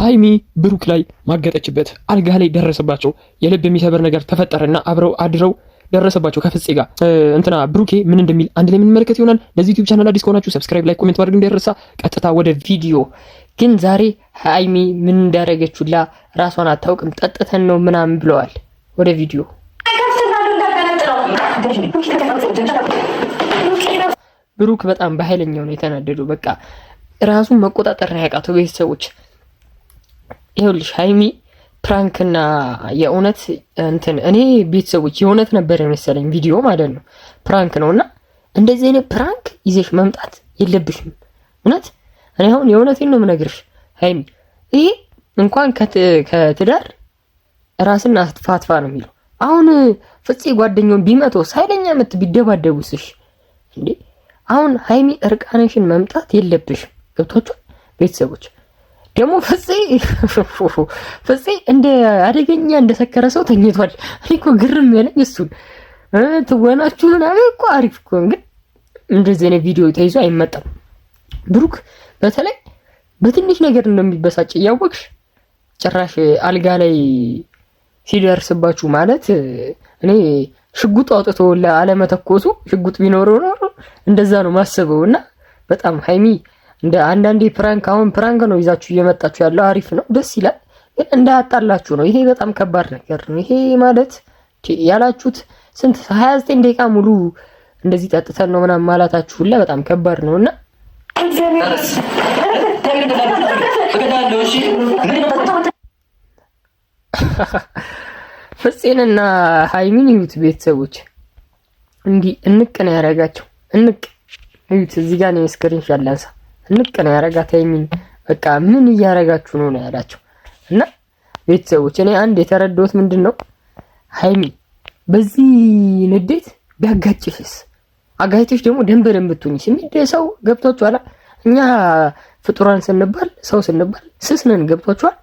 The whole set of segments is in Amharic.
ሃይሚ ብሩክ ላይ ማገጠችበት፣ አልጋ ላይ ደረሰባቸው። የልብ የሚሰብር ነገር ተፈጠረና አብረው አድረው ደረሰባቸው ከፍፄ ጋር። እንትና ብሩኬ ምን እንደሚል አንድ ላይ የምንመለከት ይሆናል። ለዚህ ዩቲዩብ ቻናል አዲስ ከሆናችሁ ሰብስክራይብ፣ ላይክ፣ ኮሜንት ማድረግ እንዳይረሳ። ቀጥታ ወደ ቪዲዮ። ግን ዛሬ ሃይሚ ምን እንዳደረገችውላ ራሷን አታውቅም። ጠጥተን ነው ምናምን ብለዋል። ወደ ቪዲዮ። ብሩክ በጣም በኃይለኛው ነው የተናደደው። በቃ ራሱን መቆጣጠር ነው ያቃተው። ቤተሰቦች ይኸውልሽ ሃይሚ ፕራንክና የእውነት እንትን እኔ ቤተሰቦች የእውነት ነበር የመሰለኝ ቪዲዮ ማለት ነው። ፕራንክ ነውና እንደዚህ አይነት ፕራንክ ይዘሽ መምጣት የለብሽም። እውነት እኔ አሁን የእውነቴን ነው የምነግርሽ ሃይሚ፣ ይሄ እንኳን ከትዳር ራስን አትፋትፋ ነው የሚለው። አሁን ፍፄ ጓደኛውን ቢመቶ ሳይለኛ ምት ቢደባደቡስሽ እንዴ? አሁን ሃይሚ እርቃንሽን መምጣት የለብሽም። ገብቷችሁ ቤተሰቦች? ደግሞ ፍፄ እንደ አደገኛ እንደሰከረ ሰው ተኝቷል። እኔ እኮ ግርም ያለኝ እሱን ትወናችሁ ምናምን እኮ አሪፍ እኮ፣ ግን እንደዚህ አይነት ቪዲዮ ተይዞ አይመጣም። ብሩክ በተለይ በትንሽ ነገር እንደሚበሳጭ እያወቅሽ ጭራሽ አልጋ ላይ ሲደርስባችሁ ማለት እኔ ሽጉጥ አውጥቶ ለአለመተኮሱ ሽጉጥ ቢኖረው ኖሮ እንደዛ ነው ማስበውና በጣም ሃይሚ እንደ አንዳንዴ ፕራንክ አሁን ፕራንክ ነው ይዛችሁ እየመጣችሁ ያለው አሪፍ ነው፣ ደስ ይላል። ግን እንዳያጣላችሁ ነው። ይሄ በጣም ከባድ ነገር ነው። ይሄ ማለት ያላችሁት ስንት 29 ደቂቃ ሙሉ እንደዚህ ጠጥተን ነው ምናምን ማላታችሁ ሁላ በጣም ከባድ ነውና ፍፄንና ሃይሚን ይዩት ቤተሰቦች፣ እንዲህ እንቅ ነው ያረጋቸው። እንቅ ይዩት። እዚህ ጋር ነው ስክሪንሾት ላንሳ። እንቅ ነው ያረጋት ሃይሚን። በቃ ምን እያረጋችሁ ነው ያላቸው። እና ቤተሰቦች እኔ አንድ የተረዳሁት ምንድነው ሃይሚ በዚህ ንዴት ቢያጋጭሽስ፣ አጋጭሽ ደግሞ ደንበር ብትሆኝስ ሰው ገብቷችኋል። እኛ ፍጡራን ስንባል ሰው ስንባል ስስ ነን። ገብቷችኋል።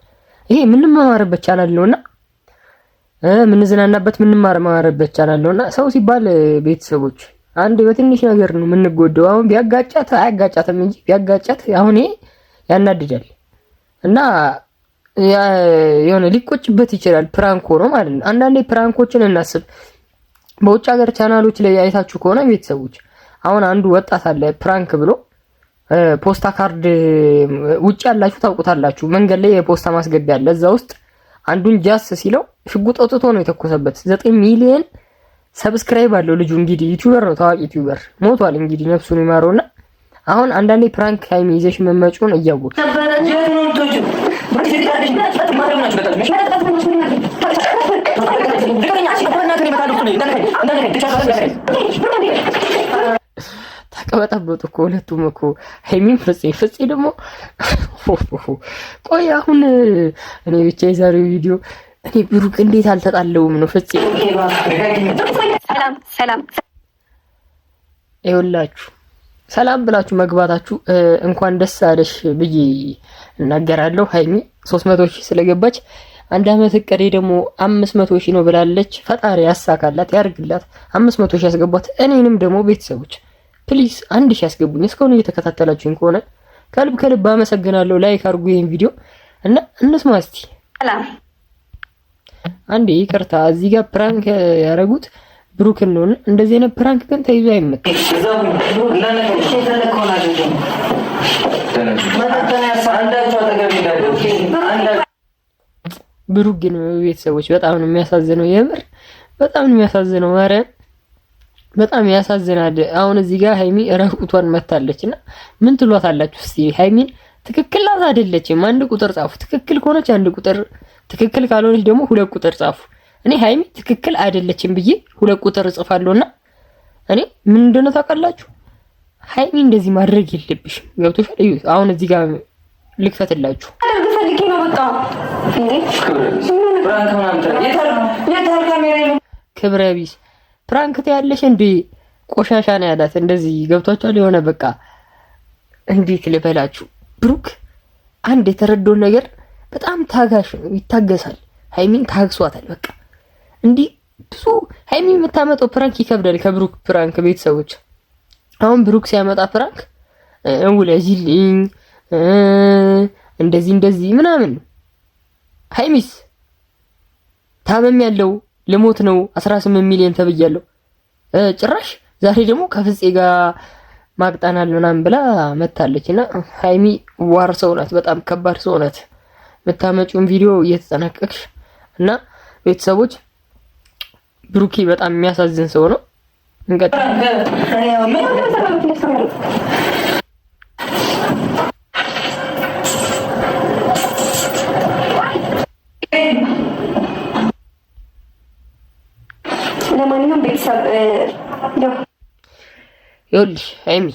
ይሄ ምንማማርበት ቻናል ነውና ምንዝናናበት ምንማማርበት ቻናል ነውና ሰው ሲባል ቤተሰቦች አንድ በትንሽ ነገር ነው የምንጎደው። አሁን ቢያጋጫት አያጋጫትም እንጂ ቢያጋጫት አሁን ይሄ ያናድዳል እና የሆነ ሊቆጭበት ይችላል። ፕራንክ ሆኖ ማለት ነው። አንዳንዴ ፕራንኮችን እናስብ። በውጭ ሀገር ቻናሎች ላይ አይታችሁ ከሆነ ቤተሰቦች አሁን አንዱ ወጣት አለ ፕራንክ ብሎ ፖስታ ካርድ ውጭ ያላችሁ ታውቁታላችሁ። መንገድ ላይ የፖስታ ማስገቢያ አለ። እዛ ውስጥ አንዱን ጃስ ሲለው ሽጉጥ አውጥቶ ነው የተኮሰበት። 9 ሚሊዮን ሰብስክራይብ አለው ልጁ። እንግዲህ ዩቲዩበር ነው፣ ታዋቂ ዩቲዩበር ሞቷል። እንግዲህ ነፍሱን ይማረውና አሁን አንዳንዴ ፕራንክ ሃይሚ ይዘሽ መመጩን እያወቅ ተቀበጣበጡ እኮ ሁለቱም እኮ ሃይሚን ፍፄ ደግሞ ቆይ አሁን እኔ ብቻ የዛሬው ቪዲዮ እኔ ብሩክ እንዴት አልተጣለውም ነው ፍፄ። ሰላም ይኸውላችሁ ሰላም ብላችሁ መግባታችሁ እንኳን ደስ አለሽ ብዬ እናገራለሁ። ሃይሚ 300,000 ስለገባች አንድ አመት እቅዴ ደግሞ 500,000 ነው ብላለች። ፈጣሪ ያሳካላት ያርግላት። 500,000 ያስገቧት። እኔንም ደግሞ ቤተሰቦች ፕሊዝ 1,000 ያስገቡኝ። እስካሁን እየተከታተላችሁኝ ከሆነ ከልብ አመሰግናለሁ። ላይክ አድርጉ ይሄን ቪዲዮ እና እንስማ እስቲ። ሰላም አንዴ ይቅርታ፣ እዚህ ጋር ፕራንክ ያረጉት ብሩክ ነው። እንደዚህ አይነት ፕራንክ ግን ተይዞ አይመጣም። ብሩክ ግን ቤተሰቦች በጣም ነው የሚያሳዝነው። የምር በጣም ነው የሚያሳዝነው። ማርያም በጣም ያሳዝናል። አሁን እዚህ ጋር ሃይሚ ራቁቷን መታለችና ምን ትሏታላችሁ እስቲ? ሃይሚን ትክክል ናት አይደለችም? አንድ ቁጥር ጻፉ። ትክክል ከሆነች አንድ ቁጥር፣ ትክክል ካልሆነች ደግሞ 2 ቁጥር ጻፉ። እኔ ሃይሚ ትክክል አይደለችም ብዬ 2 ቁጥር እጽፋለሁና እኔ ምን እንደሆነ ታውቃላችሁ? ሃይሚ እንደዚህ ማድረግ የለብሽም። ገብቶሻል? እዩ አሁን እዚህ ጋር ልክፈትላችሁ። ክብረ ቢስ ፕራንክ ያለሽ እንዴ? ቆሻሻ ነው ያላት። እንደዚህ ገብቷችኋል? የሆነ በቃ እንዴት ልበላችሁ፣ ብሩክ አንድ የተረዳው ነገር በጣም ታጋሽ ነው፣ ይታገሳል። ሃይሚን ታግሷታል። በቃ እንዲህ ብዙ ሃይሚ የምታመጣው ፕራንክ ይከብዳል ከብሩክ ፕራንክ። ቤተሰቦች አሁን ብሩክ ሲያመጣ ፕራንክ ውለጂልኝ እንደዚህ ምናምን ሀይሚስ ታመም ያለው ልሞት ነው 18 ሚሊዮን ተብያለሁ። ጭራሽ ዛሬ ደግሞ ከፍፄ ጋር ማቅጣናል ምናምን ብላ መታለች። እና ሀይሚ ዋር ሰው ናት፣ በጣም ከባድ ሰው ናት። የምታመጪውን ቪዲዮ እየተጠናቀቅሽ እና ቤተሰቦች ብሩኬ በጣም የሚያሳዝን ሰው ነው። እንቀጥል። ለማንኛውም ቤተሰብ ይኸውልሽ ሀይሚ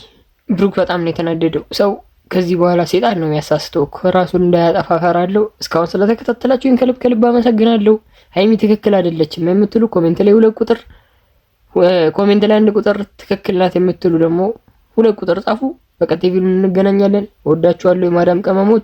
ብሩክ በጣም ነው የተናደደው። ሰው ከዚህ በኋላ ሴጣን ነው የሚያሳስተው። ራሱን እንዳያጠፋ ፈራለሁ። እስካሁን ስለተከታተላችሁኝ ከልብ ከልብ አመሰግናለሁ። ሀይሚ ትክክል አይደለችም የምትሉ ኮሜንት ላይ 2 ቁጥር፣ ኮሜንት ላይ 1 ቁጥር፣ ትክክል ናት የምትሉ ደግሞ 2 ቁጥር ጻፉ። በቀጣይ ቪዲዮ እንገናኛለን። ወዳችኋለሁ የማዳም ቀመሞች።